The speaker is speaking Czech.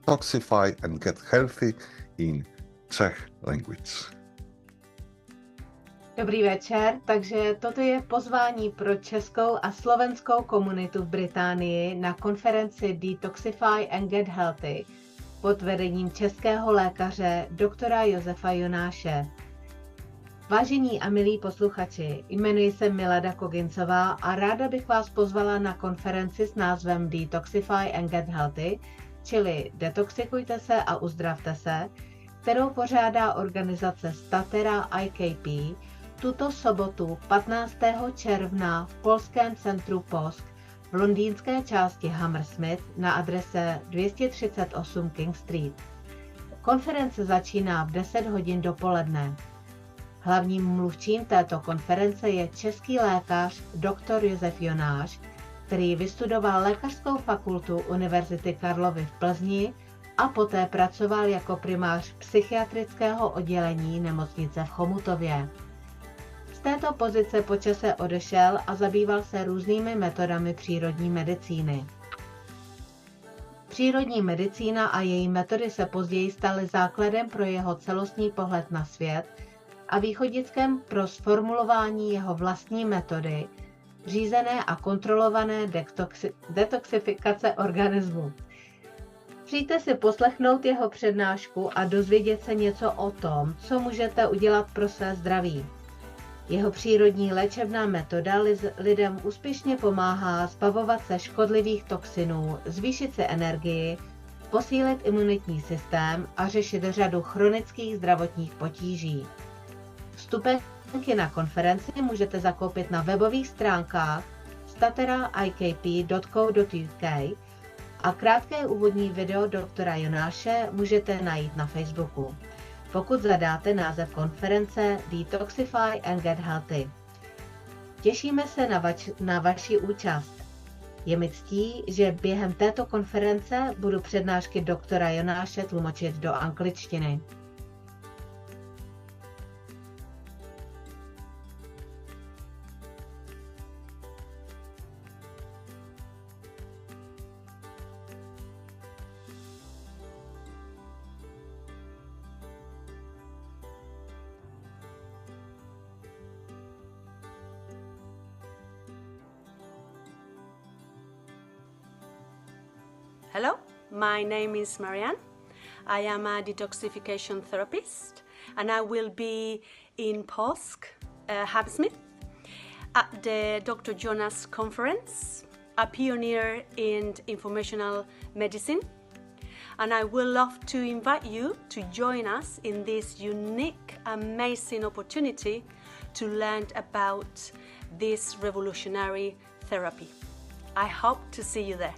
detoxify and get healthy in Czech language. Dobrý večer, takže toto je pozvání pro českou a slovenskou komunitu v Británii na konferenci Detoxify and Get Healthy pod vedením českého lékaře doktora Josefa Jonáše. Vážení a milí posluchači, jmenuji se Milada Kogincová a ráda bych vás pozvala na konferenci s názvem Detoxify and Get Healthy, čili Detoxikujte se a uzdravte se, kterou pořádá organizace Statera IKP tuto sobotu 15. června v polském centru POSK v londýnské části Hammersmith na adrese 238 King Street. Konference začíná v 10 hodin dopoledne. Hlavním mluvčím této konference je český lékař dr. Josef Jonáš, který vystudoval lékařskou fakultu Univerzity Karlovy v Plzni a poté pracoval jako primář psychiatrického oddělení nemocnice v Chomutově. Z této pozice po čase odešel a zabýval se různými metodami přírodní medicíny. Přírodní medicína a její metody se později staly základem pro jeho celostní pohled na svět a východiskem pro zformulování jeho vlastní metody, řízené a kontrolované detoxifikace organismu. Přijďte si poslechnout jeho přednášku a dozvědět se něco o tom, co můžete udělat pro své zdraví. Jeho přírodní léčebná metoda lidem úspěšně pomáhá zbavovat se škodlivých toxinů, zvýšit si energii, posílit imunitní systém a řešit řadu chronických zdravotních potíží. Vstupenky na konferenci můžete zakoupit na webových stránkách stateraikp.co.uk a krátké úvodní video doktora Jonáše můžete najít na Facebooku, pokud zadáte název konference Detoxify and Get Healthy. Těšíme se na vaši účast. Je mi ctí, že během této konference budu přednášky doktora Jonáše tlumočit do angličtiny. Hello, my name is Marianne. I am a detoxification therapist and I will be in POSK, Hammersmith, at the Dr. Jonas conference, a pioneer in informational medicine. And I would love to invite you to join us in this unique, amazing opportunity to learn about this revolutionary therapy. I hope to see you there.